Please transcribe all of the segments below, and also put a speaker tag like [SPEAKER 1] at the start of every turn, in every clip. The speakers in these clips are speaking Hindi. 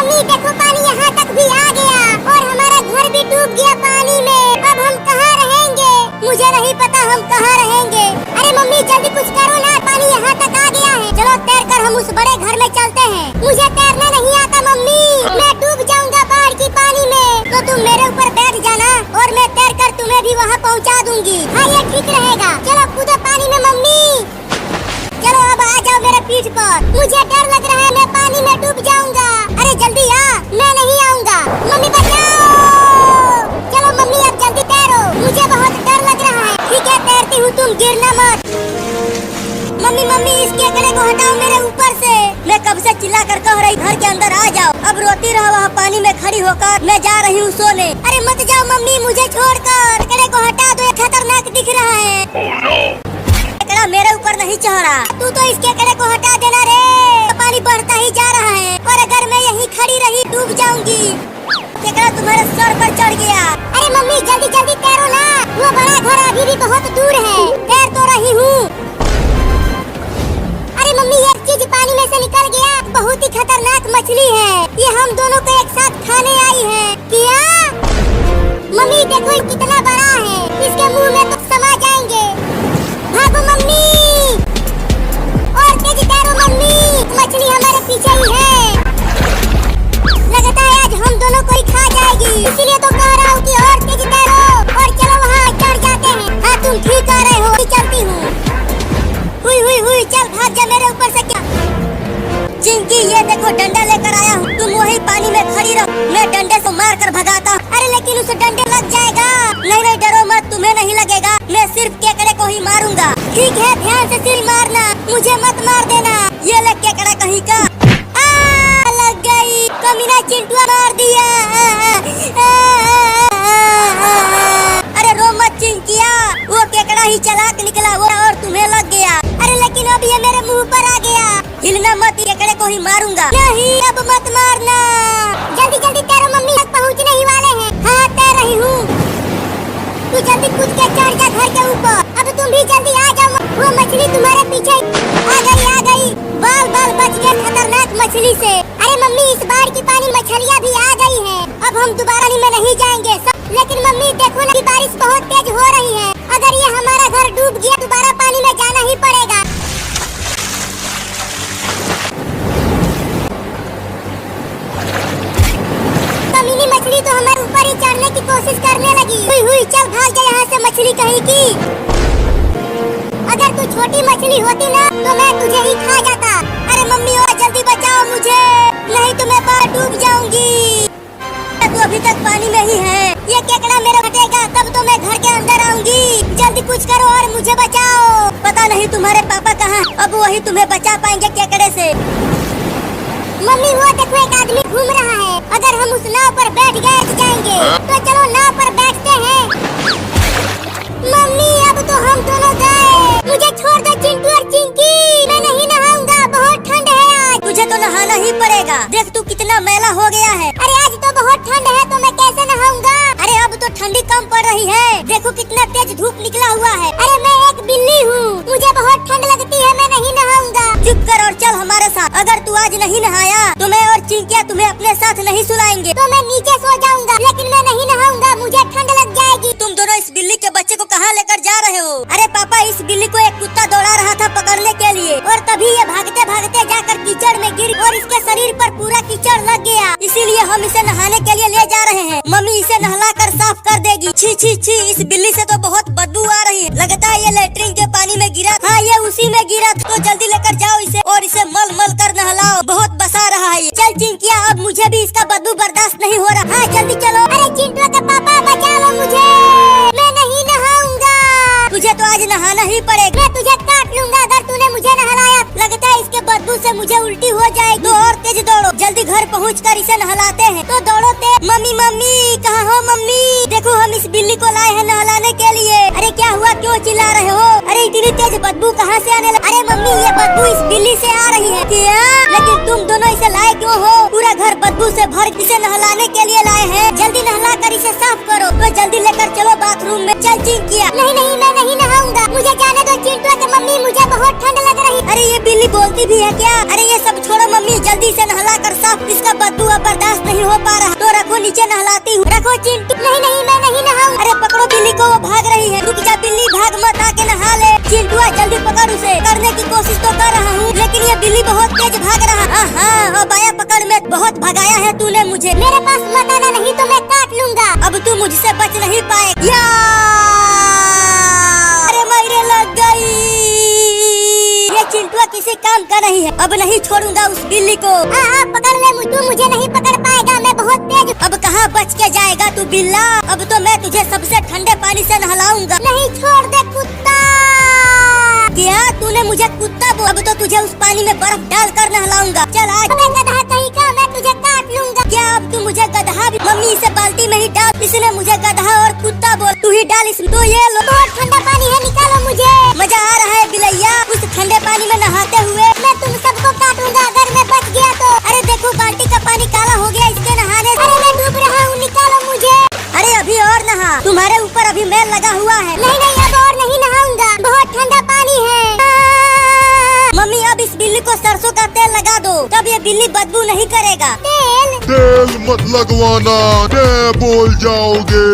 [SPEAKER 1] मम्मी देखो पानी यहाँ तक भी आ गया और हमारा घर भी डूब गया पानी में। अब हम कहाँ रहेंगे? मुझे नहीं पता हम कहाँ रहेंगे। अरे मम्मी जल्दी कुछ करो ना, पानी यहाँ तक आ गया है। चलो तैर कर हम उस बड़े घर में चलते हैं। मुझे तैरना नहीं आता मम्मी, मैं डूब जाऊंगा बाढ़ की पानी में। तो तुम मेरे ऊपर बैठ जाना और मैं तैर कर तुम्हें भी वहाँ पहुँचा दूंगी। हाँ ये ठीक रहेगा। चलो कूदो पानी में मम्मी। चलो अब आ जाओ मेरे पीठ पर। मुझे डर लग रहा है मैं पानी में डूब जाऊंगा। अरे जल्दी आ, मैं नहीं आऊंगा। मम्मी बचाओ। चलो मम्मी अब जल्दी तैरो, मुझे बहुत डर लग रहा है। ठीक है तैरती हूँ, तुम गिरना मत। मम्मी मम्मी इस केकड़े को हटाओ मेरे ऊपर से। मैं कब से चिल्ला कर कह रही घर के अंदर आ जाओ, अब रोती रहो वहाँ पानी में खड़ी होकर। मैं जा रही हूँ सोने। अरे मत जाओ मम्मी, मुझे छोड़कर। केकड़े को हटा दो, ये खतरनाक दिख रहा है। केकड़ा मेरे ऊपर नहीं चढ़ रहा। तू तो इस केकड़े को हटा देना रे, पानी बढ़ता ही जा रहा है और अगर मैं यहीं खड़ी रही डूब जाऊंगी। केकड़ा तुम्हारे सर पर चढ़ गया। अरे मम्मी जल्दी जल्दी तैरो ना, वो बड़ा घर अभी भी बहुत दूर है। तैर तो रही हूँ। अरे मम्मी एक चीज पानी में से निकल गया, बहुत ही खतरनाक मछली है। ये हम दोनों को एक साथ खाने आई है। क्या मम्मी देखो ये कितना बड़ा है, इसके मुंह में तो समा जाएंगे। भागो मम्मी और तेज तैरो मम्मी, मछली हमारे पीछे ही है। लगता है आज हम दोनों को ही खा जाएगी, इसीलिए तो कह रहा हूँ कि और तेज तैरो और चलो वहाँ चढ़ जाते हैं। हाँ तुम ठीक कह रहे हो, चलती हूँ। हुई चल भाग जा मेरे ऊपर से। क्या चिंकी ये देखो डंडा लेकर आया हूँ, तुम वही पानी में खड़ी रहो, मैं डंडे से मार कर भगाता। अरे लेकिन उसे डंडे लग जाएगा। नहीं डरो मत, तुम्हें नहीं लगेगा, मैं सिर्फ केकड़े को ही मारूंगा। ठीक है ध्यान से सिर मारना, मुझे मत मार देना। ये ले केकड़ा कहीं का। लग गई, कमीना चिंटुआ मार दिया। अरे रो मत चिंकिया, वो केकड़ा ही चालाक निकला वो और तुम्हें लग गया। अरे लेकिन अब ये मेरे मुंह पर आ गया। हिलना मत, केकड़े को ही मारूंगा। नहीं अब मत मारना। जल्दी जल्दी तैरो मम्मी, तक पहुंचने ही वाले हैं। हाँ तैर रही हूँ। तू जल्दी कूद के चढ़ जा घर के ऊपर। अब तुम भी जल्दी आ जाओ, वो मछली तुम्हारे पीछे आ गई। बाल बाल बच गए खतरनाक मछली से। अरे मम्मी इस बाढ़ की पानी मछलियाँ भी आ गई हैं। अब हम दोबारा में नहीं जाएंगे। लेकिन मम्मी देखो ना बारिश बहुत तेज हो रही है, अगर ये हमारा घर डूब गया दोबारा पानी में जाना ही पड़ेगा। कमीनी मछली तो हमारे ऊपर ही चढ़ने की कोशिश करने लगी। हुई चल भाग जा यहाँ से मछली कहीं की। अगर तू छोटी मछली होती ना तो मैं तुझे ही खा जाता। अरे मम्मी और जल्दी बचाओ मुझे, नहीं तो मैं बाहर डूब जाऊंगी। तू अभी तक पानी में ही है। ये केकड़ा मेरा हटेगा तब तो मैं घर के अंदर आऊंगी। जल्दी कुछ करो और मुझे बचाओ। पता नहीं तुम्हारे पापा कहाँ, अब वही तुम्हें बचा पाएंगे केकड़े से। मम्मी वो देखो एक आदमी घूम रहा है, अगर हम उस नाव पर बैठ गए तो जाएंगे। तो चलो नाव पर बैठते हैं। मम्मी अब तो हम दोनों गए, मुझे छोड़ दो चिंटू और चिंकी, मैं नहीं नहाऊंगा, बहुत ठंड है आज। तुझे तो नहाना ही पड़ेगा, देख तू कितना मैला हो गया है। अरे आज तो बहुत ठंड है तो मैं कैसे नहाऊंगा? अरे अब तो ठंडी कम पड़ रही है, देखो कितना तेज धूप निकला हुआ है। अरे मैं एक बिल्ली हूँ, मुझे बहुत ठंड लगती है, मैं नहीं नहाऊंगा। चुप कर और चल हमारे साथ। अगर तू आज नहीं नहाया तो मैं और चिंकिया तुम्हें अपने साथ नहीं सुलाएंगे। तो मैं नीचे सो जाऊंगा, लेकिन मैं नहीं नहाऊंगा, मुझे ठंड लग जाएगी। तुम दोनों इस बिल्ली के बच्चे को कहाँ लेकर जा रहे हो? अरे पापा इस बिल्ली को एक कुत्ता दौड़ा रहा था पकड़ने के लिए, और तभी ये भागते भागते जाकर कीचड़ में गिर और इसके शरीर पर पूरा कीचड़ लग गया, इसीलिए हम इसे नहाने के लिए ले जा रहे हैं। मम्मी इसे नहला कर साफ कर देगी। छी छी छी, इस बिल्ली से तो बहुत बदबू आ रही है, लगता है ये लेटरिन के पानी में गिरा। हाँ ये उसी में गिरा, तो जल्दी लेकर जाओ इसे और इसे मल मल कर नहलाओ, बहुत बसा रहा है। चल चिंकिया, अब मुझे भी इसका बदबू बर्दाश्त नहीं हो रहा। हाँ जल्दी चलो। अरे चिंटू का पापा बचा लो मुझे, मैं नहीं नहाऊंगा। तुझे तो आज नहाना ही पड़ेगा, मैं तुझे काट लूंगा अगर तूने मुझे नहलाया। लगता है इसके बदबू से मुझे उल्टी हो जाएगी। तो और तेज दौड़ो, जल्दी घर पहुंचकर इसे नहलाते हैं। तो दौड़ो तेज। मम्मी मम्मी कहाँ हो मम्मी? देखो हम इस बिल्ली को लाए हैं नहलाने के लिए। अरे क्या हुआ, क्यों चिल्ला रहे हो? अरे इतनी तेज बदबू कहाँ से आने लगी? अरे मम्मी ये बदबू इस बिल्ली से आ रही है। क्या? लेकिन तुम दोनों इसे लाए क्यों हो? पूरा घर बदबू से भर, इसे नहलाने के लिए लाए हैं। जल्दी नहला कर इसे साफ करो। तो जल्दी लेकर चलो बाथरूम में। चल चिंकिया। नहीं नहीं मैं नहीं नहाऊंगा, मुझे जाने दो चिंटू के मम्मी, मुझे बहुत ठंड लग रही। अरे ये बिल्ली बोलती भी है क्या? अरे ये सब छोड़ो मम्मी, जल्दी से नहला कर साफ, इसका बदबू अब बर्दाश्त नहीं हो पा रहा तो रखो नीचे नहलाती हूँ। रखो चिंटू। नहीं नहीं मैं नहीं नहाऊं। अरे पकड़ो बिल्ली को, वो भाग रही है। रुक जा बिल्ली, भाग मत, आके नहा ले। चिंटू जल्दी पकड़ उसे। करने की कोशिश तो कर रहा हूँ लेकिन ये बिल्ली बहुत तेज भाग रहा। हाँ बाया पकड़ में बहुत भगाया है तूने मुझे। मेरे पास मत आना, नहीं तो मैं काट लूंगा। अब तू मुझसे बच नहीं पाएगा। अरे मेरे लग गई। ये चिंटू किसी काम का नहीं है। अब नहीं छोड़ूंगा उस बिल्ली को। पकड़ ले, तू मुझे नहीं पकड़ पाएगा, मैं बहुत तेज। अब कहाँ बच के जाएगा तू बिल्ला। अब तो मैं तुझे सबसे ठंडे पानी से नहलाऊंगा। नहीं छोड़ दे कुत्ता। क्या तूने मुझे कुत्ता बोला? अब तो तुझे उस पानी में बर्फ डाल कर नहलाऊंगा। चल आज। मैं गधा कहीं का, मैं तुझे काट लूंगा। क्या अब तू मुझे गधा भी? मम्मी इसे बाल्टी में ही डाल। इसने मुझे गधा और कुत्ता बोल। तू ही डाल इसमें। तो ये लो, बहुत ठंडा पानी है, निकालो मुझे। मजा आ रहा है बिलैया उस ठंडे पानी में नहाते हुए। मैं तुम सबको काटूंगा अगर मैं बच गया तो। अरे देखो बाल्टी का पानी काला हो गया इसके नहाने से। अरे मैं डूब रहा हूँ, निकालो मुझे। अरे अभी और नहा, तुम्हारे ऊपर अभी मैल लगा हुआ है। नहीं नहीं अब और नहीं नहाऊंगा, बहुत ठंडा पानी है। मम्मी अब इस बिल्ली को सरसों का तेल लगा दो, तब ये बिल्ली बदबू नहीं करेगा।
[SPEAKER 2] तेल मत लगवाना, मैं बोल जाओगे।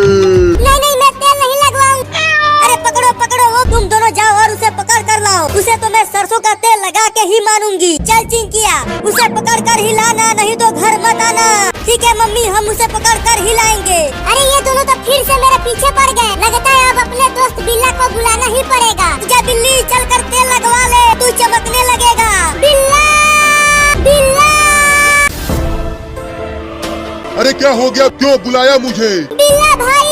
[SPEAKER 1] नहीं नहीं मैं तेल नहीं लगवाऊंगा। अरे पकड़ो पकड़ो, वो तुम दोनों जाओ और उसे पकड़ कर लाओ। उसे तो मैं सरसों का तेल लगा के ही मानूंगी। चल चिंकिया, उसे पकड़ कर हिलाना, नहीं तो घर मत आना। ठीक है मम्मी, हम उसे पकड़ कर हिलाएंगे। अरे ये दोनों तो फिर से मेरे पीछे पड़ गए। लगता है अब अपने दोस्त बिल्ला को बुलाना ही पड़ेगा। जा बिल्ली चल कर तेल लगवा ले, तू चमकने लगेगा। बिल्ला बिल्ला।
[SPEAKER 2] अरे क्या हो गया, क्यों बुलाया मुझे?
[SPEAKER 1] बिल्ला भाई,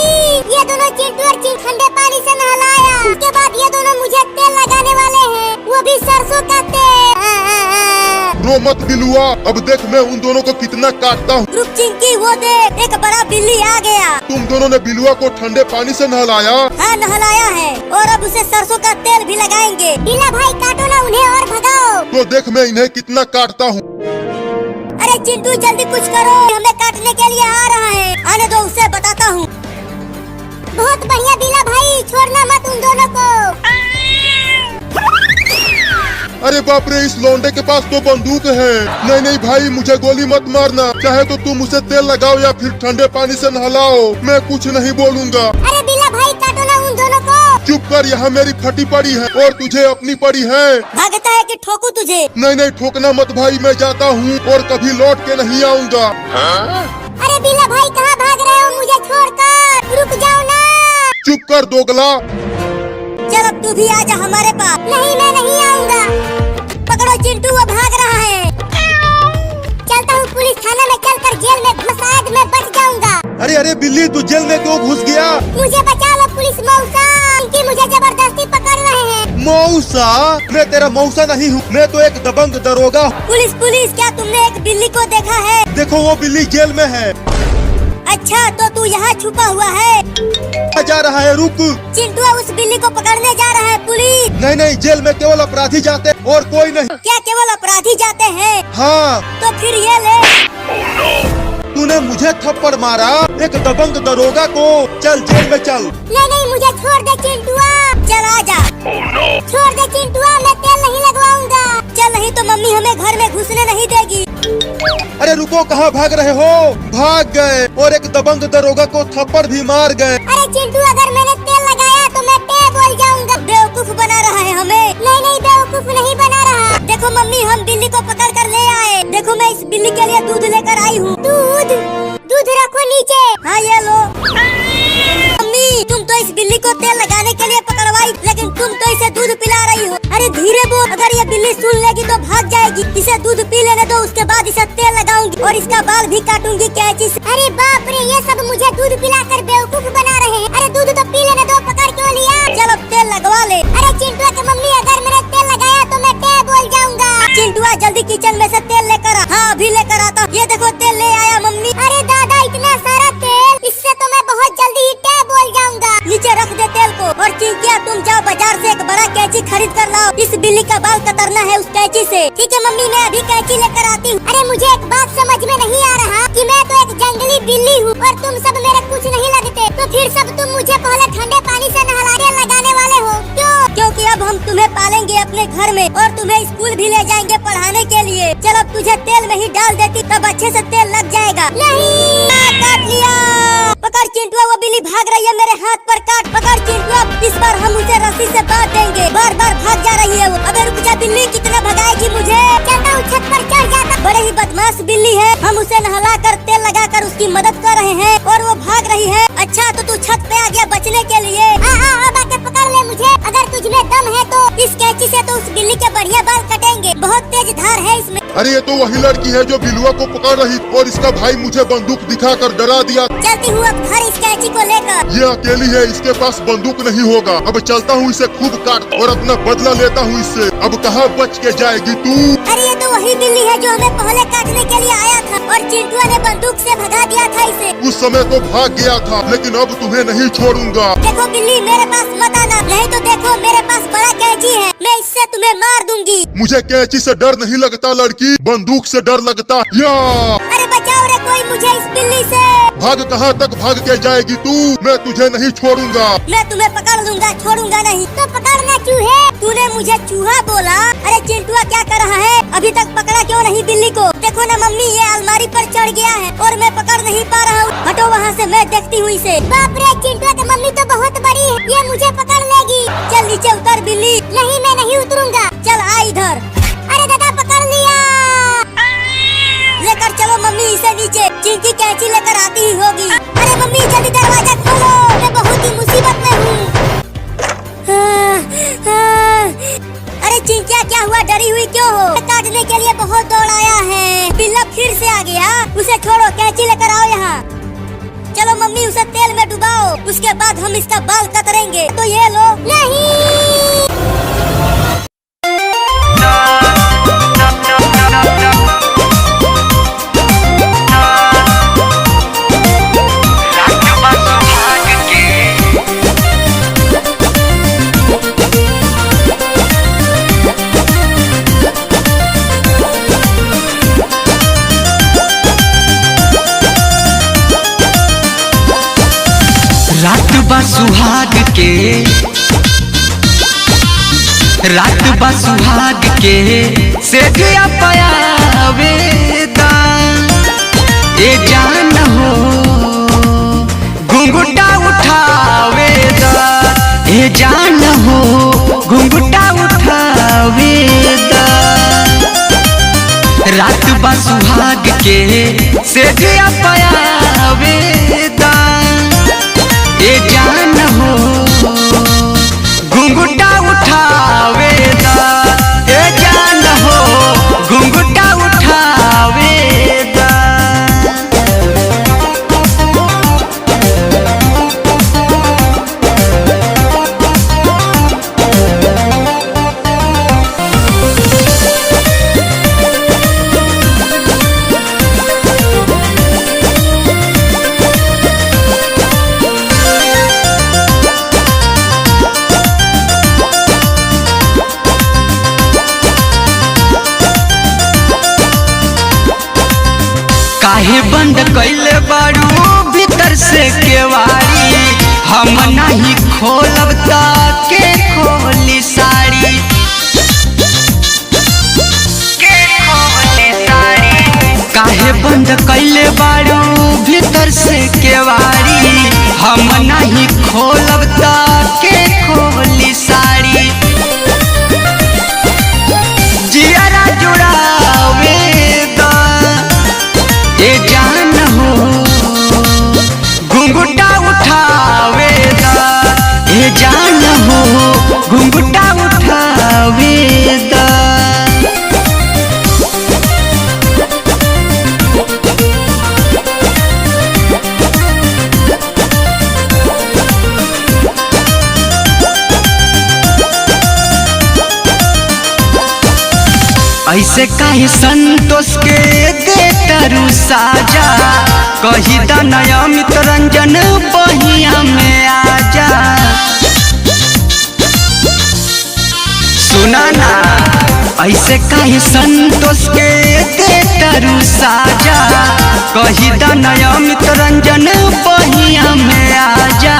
[SPEAKER 1] ये दोनों चिंटू और चिंटू ठंडे पानी से नहलाया। उसके बाद ये दोनों मुझे तेल लगाने वाले हैं, वो भी सरसों का तेल।
[SPEAKER 2] रो मत बिलुआ, अब देख मैं उन दोनों को कितना काटता हूँ।
[SPEAKER 1] रुक चिंकी, वो देख एक बड़ा बिल्ली आ गया।
[SPEAKER 2] तुम दोनों ने बिलुआ को ठंडे पानी से नहलाया?
[SPEAKER 1] हाँ नहलाया है, और अब उसे सरसों का तेल भी लगाएंगे। बिल्ला भाई काटो ना उन्हें और भगाओ।
[SPEAKER 2] तो देख मैं इन्हें कितना काटता हूँ।
[SPEAKER 1] अरे चिंटू जल्दी कुछ करो, हमें काटने के लिए आ रहा है। आने दो उसे बताता हूँ। बहुत बढ़िया बिल्ला भाई, छोड़ना मत उन दोनों को।
[SPEAKER 2] अरे बाप रे, इस लौंडे के पास तो बंदूक है। नहीं नहीं भाई, मुझे गोली मत मारना। चाहे तो तुम उसे तेल लगाओ या फिर ठंडे पानी से नहलाओ, मैं कुछ नहीं बोलूँगा।
[SPEAKER 1] अरे बिल्ला भाई काटो ना उन दोनों को।
[SPEAKER 2] चुप कर, यहाँ मेरी फटी पड़ी है और तुझे अपनी पड़ी है।
[SPEAKER 1] भागता है कि ठोकू तुझे?
[SPEAKER 2] नहीं नहीं ठोकना मत भाई, मैं जाता हूँ और कभी लौट के नहीं आऊँगा।
[SPEAKER 1] अरे बिल्ला भाई कहाँ भाग रहे हो मुझे छोड़कर? रुक जाओ ना।
[SPEAKER 2] चुप कर दोगला।
[SPEAKER 1] चल अब तू भी आजा हमारे पास। नहीं मैं नहीं आऊँगा। पकड़ो चिंटू, वो भाग रहा है। चलता हूँ पुलिस थाना में, चलकर जेल में घुस, शायद मैं बच जाऊँगा।
[SPEAKER 2] अरे अरे बिल्ली, तू जेल में क्यों घुस गया?
[SPEAKER 1] मुझे बचा लो पुलिस मौसा, इनकी मुझे जबरदस्ती पकड़ रहे हैं।
[SPEAKER 2] मौसा? मैं तेरा मौसा नहीं हूँ, मैं तो एक दबंग दरोगा।
[SPEAKER 1] पुलिस पुलिस, क्या तुमने एक बिल्ली को देखा है?
[SPEAKER 2] देखो वो बिल्ली जेल में है।
[SPEAKER 1] अच्छा तो तू यहाँ छुपा हुआ है?
[SPEAKER 2] जा रहा है, रुक।
[SPEAKER 1] चिंटू उस बिल्ली को पकड़ने जा रहा है पुलिस।
[SPEAKER 2] नहीं नहीं, जेल में केवल अपराधी जाते और कोई नहीं।
[SPEAKER 1] क्या केवल अपराधी जाते हैं?
[SPEAKER 2] हाँ।
[SPEAKER 1] तो फिर ये ले।
[SPEAKER 2] तूने मुझे थप्पड़ मारा, एक दबंग दरोगा को। चल जेल में चल।
[SPEAKER 1] नहीं नहीं मुझे छोड़ दे चिंटुआ। चल आजा। छोड़ दे चिंटुआ, मैं तेल नहीं लगवाऊंगा। चल नहीं तो मम्मी हमें घर में घुसने नहीं देगी।
[SPEAKER 2] अरे रुको, कहाँ भाग रहे हो? भाग गए और एक दबंग दरोगा को थप्पड़ भी मार गए।
[SPEAKER 1] अरे चिंटू अगर मैंने तेल लगाया तो मैं टे बोल जाऊंगा। बेवकूफ बना रहा है हमें। नहीं नहीं बेवकूफ नहीं बना रहा। देखो मम्मी, हम बिल्ली को पकड़ कर ले आए। देखो मैं इस बिल्ली के लिए दूध लेकर आई हूँ। दूध? दूध रखो नीचे। हाँ ये लो। मम्मी तुम तो इस बिल्ली को तेल लगाने के लिए पकड़वाई, लेकिन तुम तो इसे दूध पिला रही हो। अरे धीरे बोल, अगर ये बिल्ली सुन लेगी तो भाग जाएगी। इसे दूध पी लेने दो, उसके बाद इसे तेल लगाऊंगी और इसका बाल भी काटूंगी कैंची से। अरे बाप रे, ये सब मुझे दूध पिलाकर बेवकूफ बना रहे हैं। अरे दूध तो पी लेने दो, पकड़ क्यों लिया? चलो तेल लगवा ले। अरे चिंटुआ की मम्मी, अगर मैंने तेल लगाया तो मैं टे बोल जाऊंगा। चिंटुआ जल्दी किचन में से तेल लेकर आ। हाँ अभी लेकर आता। ये देखो तेल ले आया मम्मी। अरे दादा इतना सारा तेल, इससे तो मैं बहुत जल्दी ही टे बोल जाऊंगा। नीचे रख दे तेल को। और चिंकिया तुम जाओ बाजार से एक बड़ा कैंची खरीद कर लाओ, इस बिल्ली का बाल कतरना है उस कैंची से। ठीक है मम्मी, मैं अभी कैंची लेकर आती हूँ। अरे मुझे एक बात समझ में नहीं आ रहा कि मैं तो एक जंगली बिल्ली हूँ और तुम सब मेरे कुछ नहीं लगते, तो फिर सब तुम मुझे पहले ठंडे पानी से नहलाने लगाने वाले हो क्यों? क्योंकि अब हम तुम्हें पालेंगे अपने घर में और तुम्हें स्कूल भी ले जाएंगे पढ़ाने के लिए। चल अब तुझे तेल में ही डाल देती तब अच्छे से तेल लग जाएगा। नहीं काट लिया। पकड़ चिंटुआ, वो बिल्ली भाग रही है मेरे हाथ पर, काट। पकड़ चिंटुआ, इस बार हम उसे रस्सी से बांध देंगे। बार बार भाग जा रही है वो। अबे रुक जा बिल्ली, कितना भगाएगी मुझे। चलता हूँ, छत पर चढ़ जाता। बड़े ही बदमाश बिल्ली है। हम उसे नहला कर तेल लगा कर उसकी मदद कर रहे हैं और वो भाग रही है। अच्छा तो तू छत पे आ गया बचने के लिए। अब आके पकड़ ले मुझे। अगर तुझमें दम है तो इस कैंची से तो उस बिल्ली के बढ़िया बाल कटेंगे। बहुत तेज धार है इसमें।
[SPEAKER 2] अरे ये तो वही लड़की है जो बिलुआ को पकड़ रही और इसका भाई मुझे बंदूक दिखाकर डरा दिया।
[SPEAKER 1] चलती हूँ अब घर इस कैंची को लेकर।
[SPEAKER 2] ये अकेली है, इसके पास बंदूक नहीं होगा। अब चलता हूँ, इसे खूब काट और अपना बदला लेता हूँ इससे। अब कहाँ बच के जाएगी तू।
[SPEAKER 1] अरे ये तो वही बिल्ली है जो हमें पहले काटने के लिए आया था और चिंटुआ ने बंदूक से भगा दिया था इसे।
[SPEAKER 2] उस समय तो भाग गया था, लेकिन अब तुम्हें नहीं छोड़ूंगा।
[SPEAKER 1] देखो बिल्ली, मेरे पास मत आना, नहीं तो देखो मेरे पास बड़ा कैंची है, मैं इससे तुम्हें मार दूंगी।
[SPEAKER 2] मुझे कैंची से डर नहीं लगता लड़की, बंदूक से डर लगता। या
[SPEAKER 1] अरे बचाओ रे कोई मुझे इस बिल्ली से।
[SPEAKER 2] भाग, कहाँ तक भाग के जाएगी तू। मैं तुझे नहीं छोड़ूंगा।
[SPEAKER 1] मैं तुम्हें पकड़ लूंगा, छोड़ूंगा नहीं। तो पकड़ना चूहे। तूने मुझे चूहा बोला। अरे चिंटुआ क्या कर रहा है, अभी तक पकड़ा क्यों नहीं बिल्ली को। देखो ना मम्मी, ये अलमारी पर चढ़ गया है और मैं पकड़ नहीं पा रहा हूँ। हटो वहाँ से, मैं देखती हूँ इसे। बाप रे, चिंटुआ की मम्मी तो बहुत बड़ी है, ये मुझे पकड़ लेगी। चल नीचे उतर बिल्ली। नहीं मैं नहीं उतरूंगा। चल आ इधर। अरे दादा पकड़ लिया। लेकर चलो मम्मी इसे नीचे। चिंकी कैंची लेकर आती ही होगी। अरे मम्मी जल्दी दरवाजा खोलो, मैं बहुत ही मुसीबत में हूँ। अरे चिंकिया क्या हुआ, डरी हुई क्यों हो। काटने के लिए बहुत दौड़ाया है, बिल्ला फिर से आ गया। उसे छोड़ो, कैंची लेकर आओ यहाँ। चलो मम्मी उसे तेल में डुबाओ, उसके बाद हम इसका बाल कतरेंगे। तो ये लो। नहीं
[SPEAKER 3] रात बा सुहाग के, रात बा सुहाग के से दिया पयावेदा। ए जान हो घुंघटा उठावेदा। ए जान हो घुंघटा उठावेदा। रात बा सुहाग के से दिया पयावेदा। ए जान हो घुंघटा उठावेदा। ए जान हो घुंघटा उठावेदा। काहे बंद कैले बारू भीतर से केवाड़ी। हम नहीं खोलब के खोली साड़ी। काहे बंद कैले बारू भीतर से केवाड़ी। हम नहीं खोलब के खोली साड़ी। जियारा जुड़ावे ए जान हो घुंघटा उठावेदा। ए जान हो घुंघटा उठावेदा। ऐसे काहे संतोष के देतरू साजा। कही दनया मितरंजन बहिया में आजा। सुना ना, ऐसे काहे संतोष के देतरू साजा। कही दनया मितरंजन बहिया में आजा।